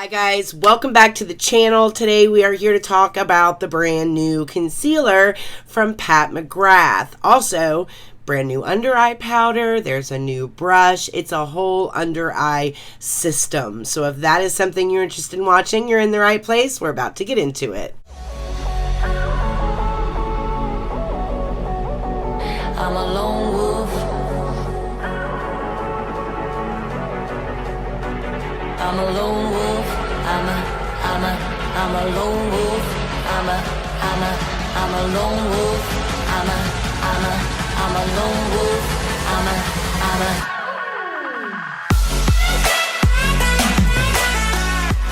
Hi guys, welcome back to the channel. Today we are here to talk about the brand new concealer from Pat McGrath. Also, brand new under eye powder, there's a new brush, it's a whole under eye system. So if that is something you're interested in watching, you're in the right place. We're about to get into it. I'm a lone wolf. I'm a lone wolf. I'm a lone wolf. I'm a lone wolf. I'm a lone wolf.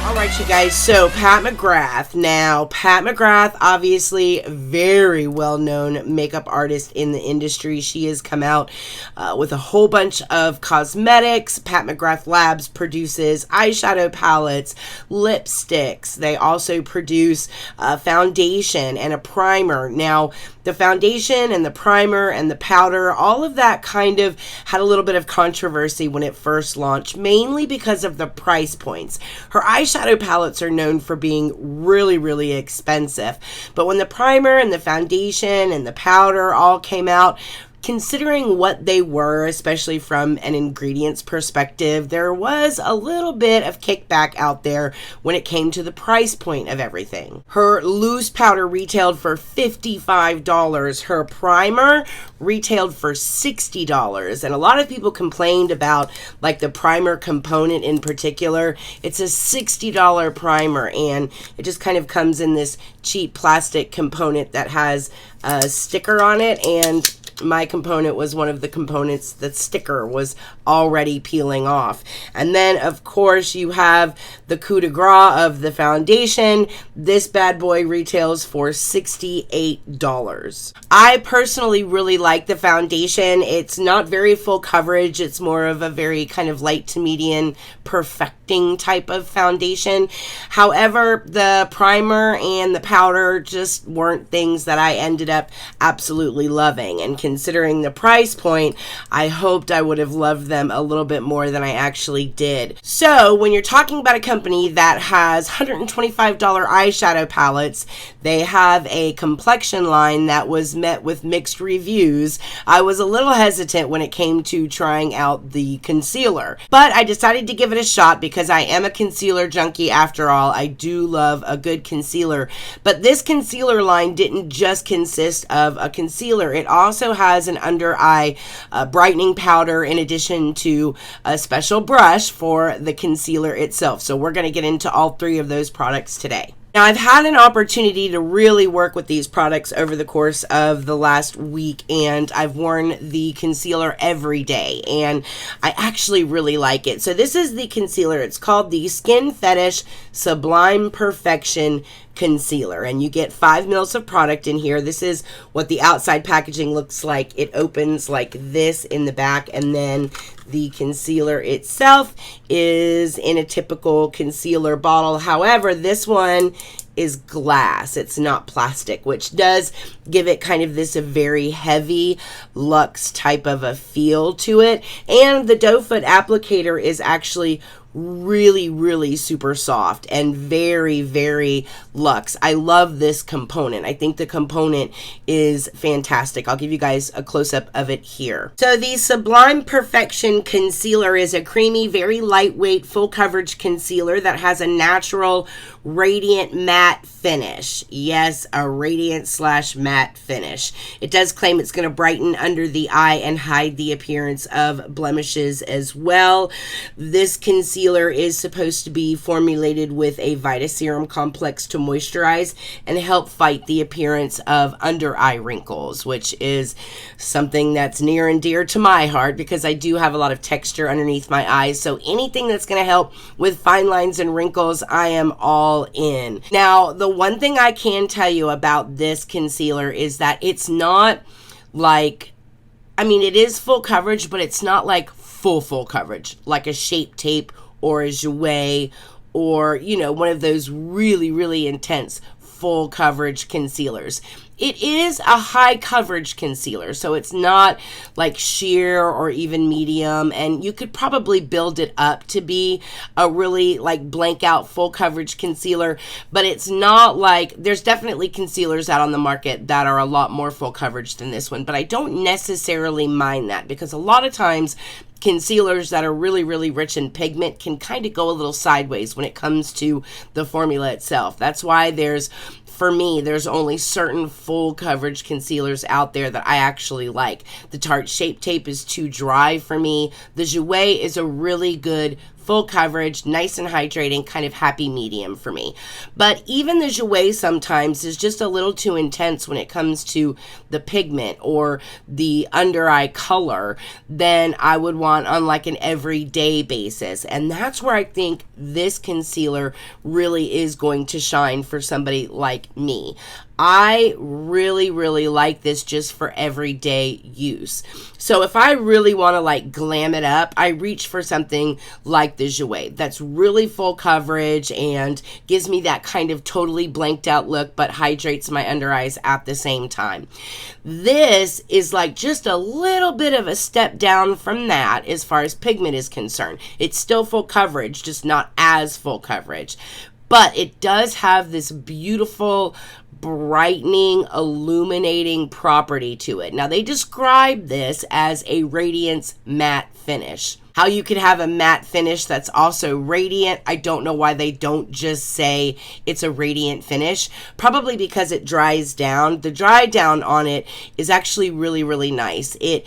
Alright you guys, so Pat McGrath. Now, Pat McGrath, obviously very well-known makeup artist in the industry. She has come out with a whole bunch of cosmetics. Pat McGrath Labs produces eyeshadow palettes, lipsticks. They also produce a foundation and a primer. Now, the foundation and the primer and the powder, all of that kind of had a little bit of controversy when it first launched, mainly because of the price points. Her eyeshadow palettes are known for being really, really expensive. But when the primer and the foundation and the powder all came out, considering what they were, especially from an ingredients perspective, there was a little bit of kickback out there when it came to the price point of everything. Her loose powder retailed for $55. Her primer retailed for $60. And a lot of people complained about like the primer component in particular. It's a $60 primer and it just kind of comes in this cheap plastic component that has a sticker on it, and my component was one of the components that sticker was already peeling off. And then of course you have the coup de grace of the foundation. This bad boy retails for $68. I personally really like the foundation. It's not very full coverage. It's more of a very kind of light to medium perfecting type of foundation. However, the primer and the powder just weren't things that I ended up absolutely loving, and considering the price point, I hoped I would have loved them a little bit more than I actually did. So when you're talking about a company that has $125 eyeshadow palettes, they have a complexion line that was met with mixed reviews, I was a little hesitant when it came to trying out the concealer. But I decided to give it a shot because I am a concealer junkie after all. I do love a good concealer. But this concealer line didn't just consist of a concealer. It also has an under eye brightening powder in addition to a special brush for the concealer itself. So we're going to get into all three of those products today. Now, I've had an opportunity to really work with these products over the course of the last week, and I've worn the concealer every day, and I actually really like it. So this is the concealer. It's called the Skin Fetish Sublime Perfection Concealer, and you get 5 mils of product in here. This is what the outside packaging looks like. It opens like this in the back, and then the concealer itself is in a typical concealer bottle. However, this one is glass. It's not plastic, which does give it kind of this very heavy luxe type of a feel to it. And the doe foot applicator is actually really super soft and very luxe. I love this component. I think the component is fantastic. I'll give you guys a close-up of it here. So the Sublime Perfection Concealer is a creamy, very lightweight, full coverage concealer that has a natural radiant matte finish. Yes, a radiant / matte finish. It does claim it's going to brighten under the eye and hide the appearance of blemishes as well. This concealer is supposed to be formulated with a Vitaserum complex to moisturize and help fight the appearance of under eye wrinkles, which is something that's near and dear to my heart because I do have a lot of texture underneath my eyes. So anything that's going to help with fine lines and wrinkles, I am all in. Now, the one thing I can tell you about this concealer is that it's not like, I mean, it is full coverage, but it's not like full coverage, like a Shape Tape or a Jouer or, you know, one of those really intense full coverage concealers. It is a high coverage concealer, so it's not like sheer or even medium, and you could probably build it up to be a really like blank out full coverage concealer, but it's not like, there's definitely concealers out on the market that are a lot more full coverage than this one, but I don't necessarily mind that, because a lot of times concealers that are really, really rich in pigment can kind of go a little sideways when it comes to the formula itself. That's why for me, there's only certain full coverage concealers out there that I actually like. The Tarte Shape Tape is too dry for me. The Jouer is a really good full coverage, nice and hydrating, kind of happy medium for me. But even the Jouer sometimes is just a little too intense when it comes to the pigment or the under eye color than I would want on like an everyday basis. And that's where I think this concealer really is going to shine for somebody like me. I really, really like this just for everyday use. So if I really want to like glam it up, I reach for something like the Jouer that's really full coverage and gives me that kind of totally blanked out look, but hydrates my under eyes at the same time. This is like just a little bit of a step down from that as far as pigment is concerned. It's still full coverage, just not as full coverage. But it does have this beautiful brightening, illuminating property to it. Now, they describe this as a radiance matte finish. How you could have a matte finish that's also radiant, I don't know why they don't just say it's a radiant finish. Probably because it dries down. The dry down on it is actually really, really nice. It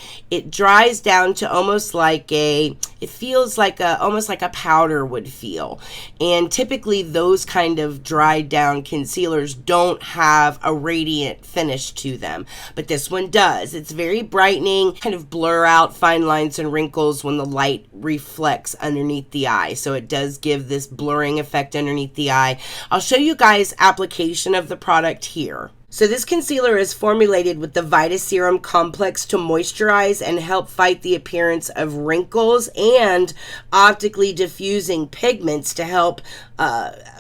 dries down to almost like it feels like almost like a powder would feel. And typically those kind of dried down concealers don't have a radiant finish to them. But this one does. It's very brightening, kind of blur out fine lines and wrinkles when the light reflects underneath the eye. So it does give this blurring effect underneath the eye. I'll show you guys application of the product here. So this concealer is formulated with the Vita Serum Complex to moisturize and help fight the appearance of wrinkles, and optically diffusing pigments to help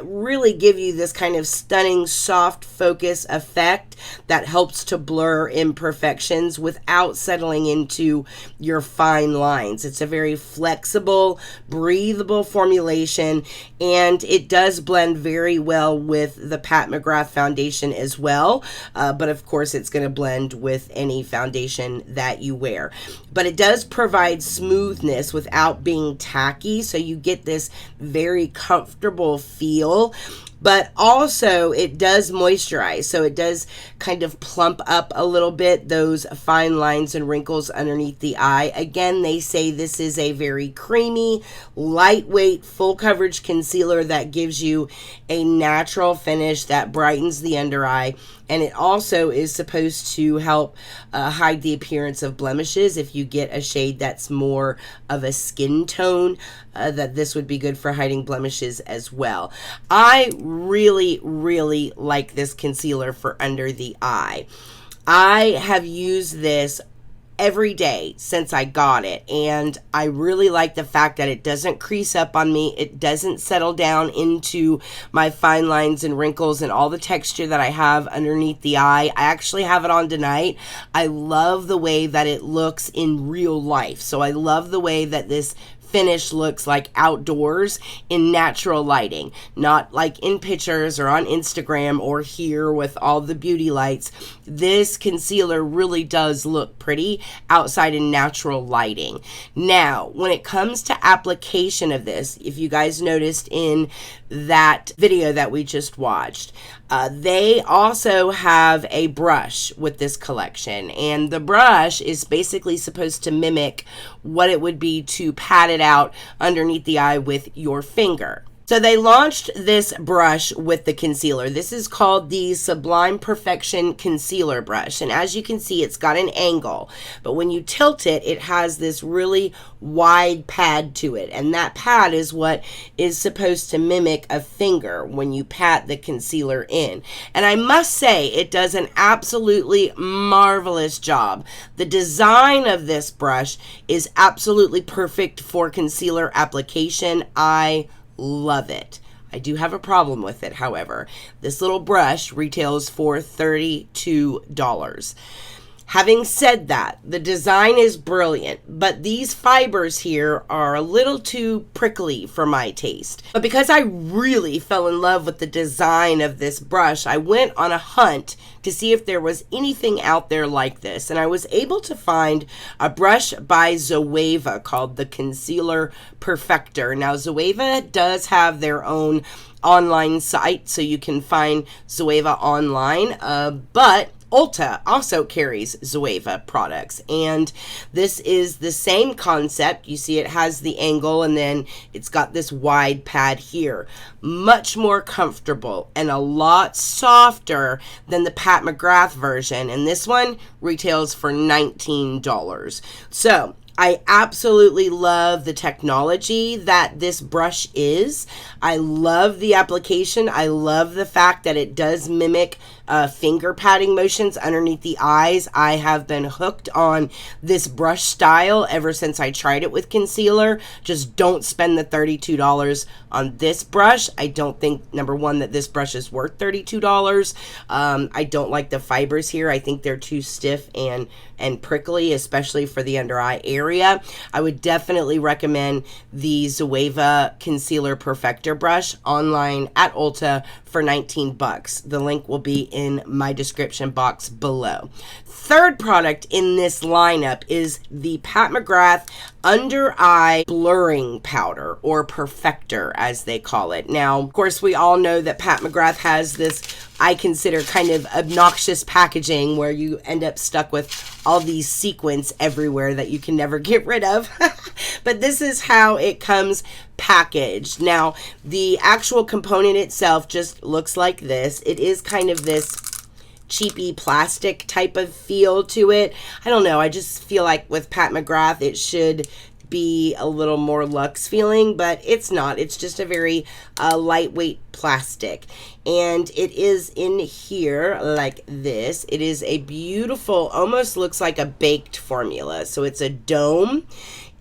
really give you this kind of stunning soft focus effect that helps to blur imperfections without settling into your fine lines. It's a very flexible, breathable formulation, and it does blend very well with the Pat McGrath foundation as well. But of course, it's going to blend with any foundation that you wear. But it does provide smoothness without being tacky, so you get this very comfortable feel. But also it does moisturize, so it does kind of plump up a little bit those fine lines and wrinkles underneath the eye. Again, they say this is a very creamy, lightweight, full coverage concealer that gives you a natural finish that brightens the under eye. And it also is supposed to help hide the appearance of blemishes. If you get a shade that's more of a skin tone, that this would be good for hiding blemishes as well. I really, really like this concealer for under the eye. I have used this every day since I got it, and I really like the fact that it doesn't crease up on me. It doesn't settle down into my fine lines and wrinkles and all the texture that I have underneath the eye. I actually have it on tonight. I love the way that it looks in real life. So I love the way that this finish looks like outdoors in natural lighting, not like in pictures or on Instagram or here with all the beauty lights. This concealer really does look pretty outside in natural lighting. Now, when it comes to application of this, if you guys noticed in that video that we just watched, they also have a brush with this collection, and the brush is basically supposed to mimic what it would be to pat it out underneath the eye with your finger. So they launched this brush with the concealer. This is called the Sublime Perfection Concealer Brush. And as you can see, it's got an angle. But when you tilt it, it has this really wide pad to it. And that pad is what is supposed to mimic a finger when you pat the concealer in. And I must say, it does an absolutely marvelous job. The design of this brush is absolutely perfect for concealer application. I love it. I do have a problem with it, however. This little brush retails for $32. Having said that, the design is brilliant, but these fibers here are a little too prickly for my taste. But because I really fell in love with the design of this brush, I went on a hunt to see if there was anything out there like this. And I was able to find a brush by Zoeva called the Concealer Perfector. Now, Zoeva does have their own online site, so you can find Zoeva online, but Ulta also carries Zoeva products, and this is the same concept. You see it has the angle, and then it's got this wide pad here. Much more comfortable and a lot softer than the Pat McGrath version, and this one retails for $19. So I absolutely love the technology that this brush is. I love the application. I love the fact that it does mimic finger patting motions underneath the eyes. I have been hooked on this brush style ever since I tried it with concealer. Just don't spend the $32 on this brush. I don't think, number one, that this brush is worth $32. I don't like the fibers here. I think they're too stiff and prickly, especially for the under eye area. I would definitely recommend the Zoeva Concealer Perfector brush online at Ulta for $19. The link will be in my description box below. Third product in this lineup is the Pat McGrath Under Eye Blurring Powder, or Perfector as they call it. Now, of course, we all know that Pat McGrath has this, I consider, kind of obnoxious packaging where you end up stuck with all these sequins everywhere that you can never get rid of. But this is how it comes packaged. Now, the actual component itself just looks like this. It is kind of this cheapy plastic type of feel to it. I don't know. I just feel like with Pat McGrath, it should be a little more luxe feeling, but it's not. It's just a very lightweight plastic, and it is in here like this. It is a beautiful, almost looks like a baked formula. So it's a dome,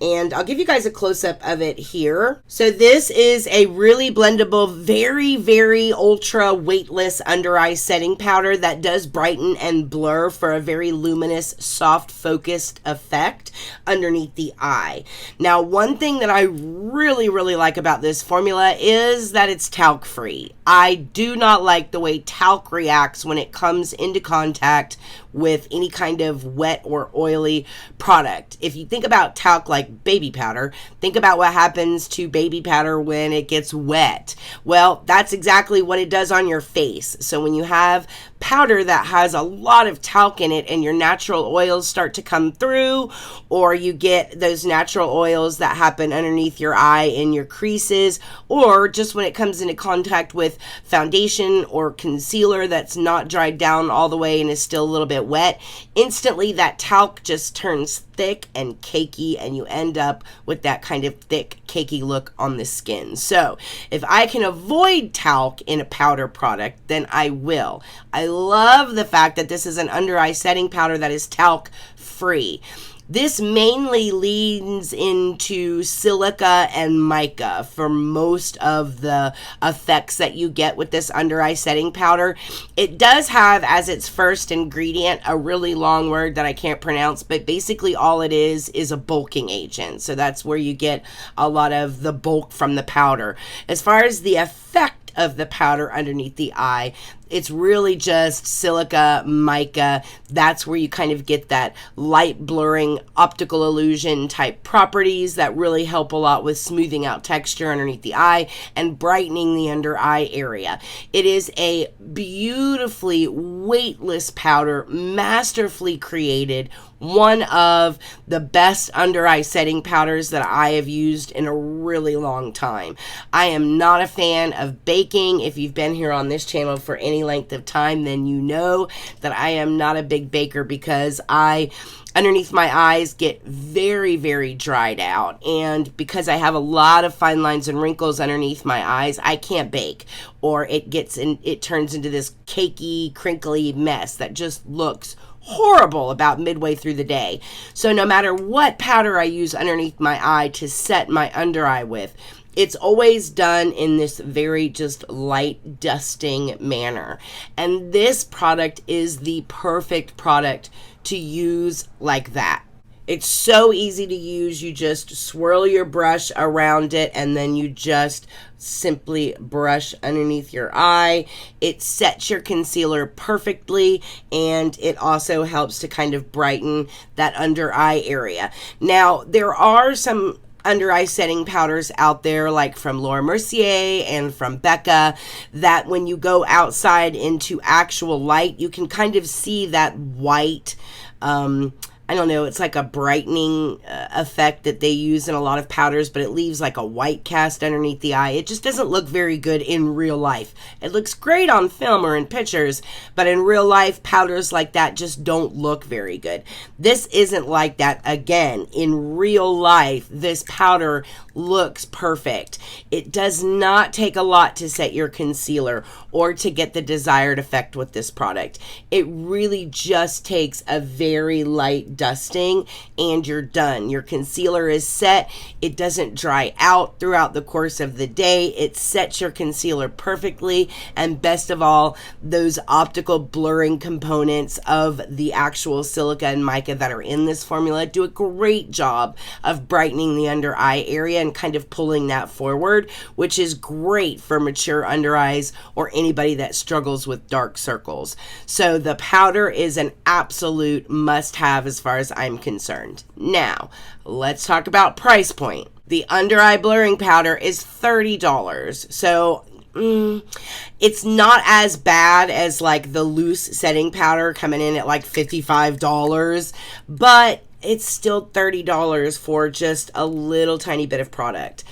and I'll give you guys a close-up of it here. So this is a really blendable, very, very ultra weightless under eye setting powder that does brighten and blur for a very luminous, soft focused effect underneath the eye. Now, one thing that I really, really like about this formula is that it's talc free. I do not like the way talc reacts when it comes into contact with any kind of wet or oily product. If you think about talc like baby powder, think about what happens to baby powder when it gets wet. Well, that's exactly what it does on your face. So when you have powder that has a lot of talc in it and your natural oils start to come through, or you get those natural oils that happen underneath your eye in your creases, or just when it comes into contact with foundation or concealer that's not dried down all the way and is still a little bit wet, instantly that talc just turns thick and cakey, and you end up with that kind of thick, cakey look on the skin. So if I can avoid talc in a powder product, then I will. I love the fact that this is an under eye setting powder that is talc free. This mainly leans into silica and mica for most of the effects that you get with this under eye setting powder. It does have as its first ingredient a really long word that I can't pronounce, but basically all it is a bulking agent. So that's where you get a lot of the bulk from the powder. As far as the effect of the powder underneath the eye, it's really just silica, mica. That's where you kind of get that light blurring optical illusion type properties that really help a lot with smoothing out texture underneath the eye and brightening the under eye area. It is a beautifully weightless powder, masterfully created, one of the best under eye setting powders that I have used in a really long time. I am not a fan of baking. If you've been here on this channel for any length of time, then you know that I am not a big baker because underneath my eyes get very, very dried out. And because I have a lot of fine lines and wrinkles underneath my eyes, I can't bake, or it turns into this cakey, crinkly mess that just looks horrible about midway through the day. So no matter what powder I use underneath my eye to set my under eye with, It's always done in this very just light dusting manner. And this product is the perfect product to use like that. It's so easy to use. You just swirl your brush around it and then you just simply brush underneath your eye. It sets your concealer perfectly, and it also helps to kind of brighten that under eye area. Now, there are some under eye setting powders out there, like from Laura Mercier and from Becca, that when you go outside into actual light, you can kind of see that white, I don't know, it's like a brightening effect that they use in a lot of powders, but it leaves like a white cast underneath the eye. It just doesn't look very good in real life. It looks great on film or in pictures, but in real life, powders like that just don't look very good. This isn't like that. Again, in real life, this powder looks perfect. It does not take a lot to set your concealer or to get the desired effect with this product. It really just takes a very light dusting and you're done. Your concealer is set. It doesn't dry out throughout the course of the day. It sets your concealer perfectly, and best of all, those optical blurring components of the actual silica and mica that are in this formula do a great job of brightening the under eye area and kind of pulling that forward, which is great for mature under eyes or anybody that struggles with dark circles. So the powder is an absolute must-have as far as I'm concerned. Now, let's talk about price point. The under eye blurring powder is $30. So it's not as bad as like the loose setting powder coming in at like $55, but it's still $30 for just a little tiny bit of product.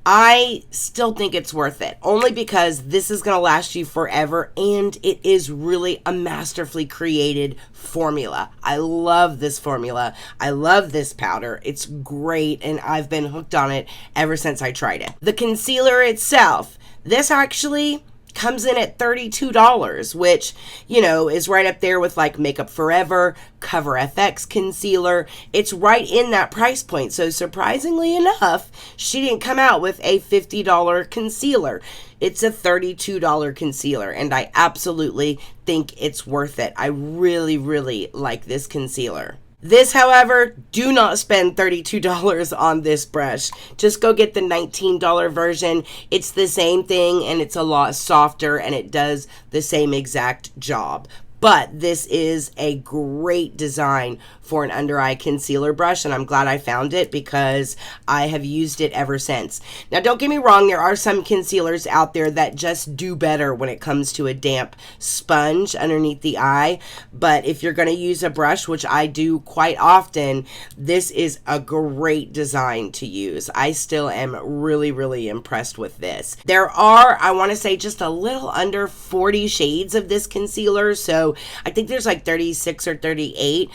I still think it's worth it, only because this is going to last you forever, and it is really a masterfully created formula. I love this formula. I love this powder. It's great, and I've been hooked on it ever since I tried it. The concealer itself, this actually comes in at $32, which, you know, is right up there with like Makeup Forever, Cover FX concealer. It's right in that price point. So surprisingly enough, she didn't come out with a $50 concealer. It's a $32 concealer, and I absolutely think it's worth it. I really, really like this concealer. This, however, do not spend $32 on this brush. Just go get the $19 version. It's the same thing, and it's a lot softer, and it does the same exact job. But this is a great design for an under eye concealer brush, and I'm glad I found it because I have used it ever since. Now, don't get me wrong, there are some concealers out there that just do better when it comes to a damp sponge underneath the eye, but if you're going to use a brush, which I do quite often, this is a great design to use. I still am really, really impressed with this. There are, I want to say, just a little under 40 shades of this concealer, so I think there's like 36 or 38.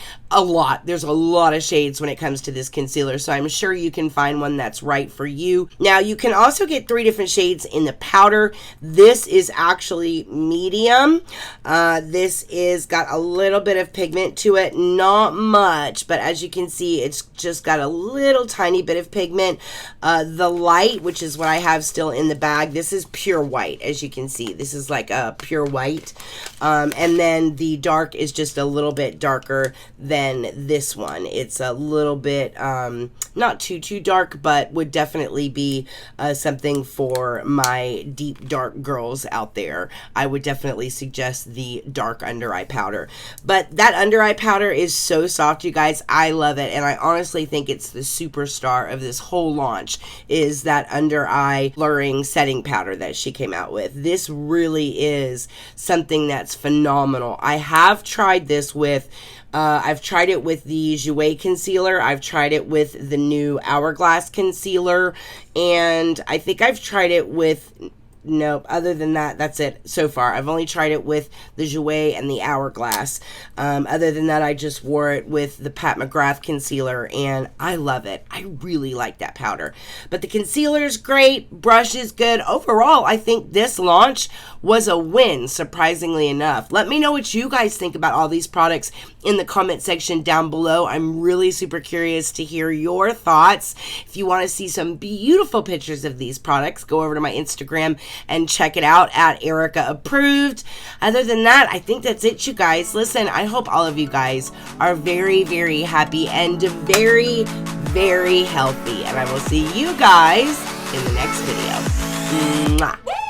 There's a lot of shades when it comes to this concealer, so I'm sure you can find one that's right for you. Now, you can also get 3 different shades in the powder. This is actually medium. This is got a little bit of pigment to it, not much, but as you can see, it's just got a little tiny bit of pigment. The light, which is what I have still in the bag, this is pure white. As you can see, this is like a pure white, and then the dark is just a little bit darker than this one. It's a little bit not too dark, but would definitely be something for my deep dark girls out there. I would definitely suggest the dark under eye powder. But that under eye powder is so soft, you guys. I love it, and I honestly think it's the superstar of this whole launch is that under eye blurring setting powder that she came out with. This really is something that's phenomenal. I have tried this with I've tried it with the Jouer concealer. I've tried it with the new Hourglass concealer. And I think I've tried it with Other than that, that's it so far. I've only tried it with the Jouer and the Hourglass. Other than that, I just wore it with the Pat McGrath concealer, and I love it. I really like that powder. But the concealer is great. Brush is good. Overall, I think this launch was a win, surprisingly enough. Let me know what you guys think about all these products in the comment section down below. I'm really super curious to hear your thoughts. If you want to see some beautiful pictures of these products, go over to my Instagram and check it out at Erica Approved. Other than that, I think that's it, you guys. Listen, I hope all of you guys are very, very happy and very, very healthy. And I will see you guys in the next video. Mwah.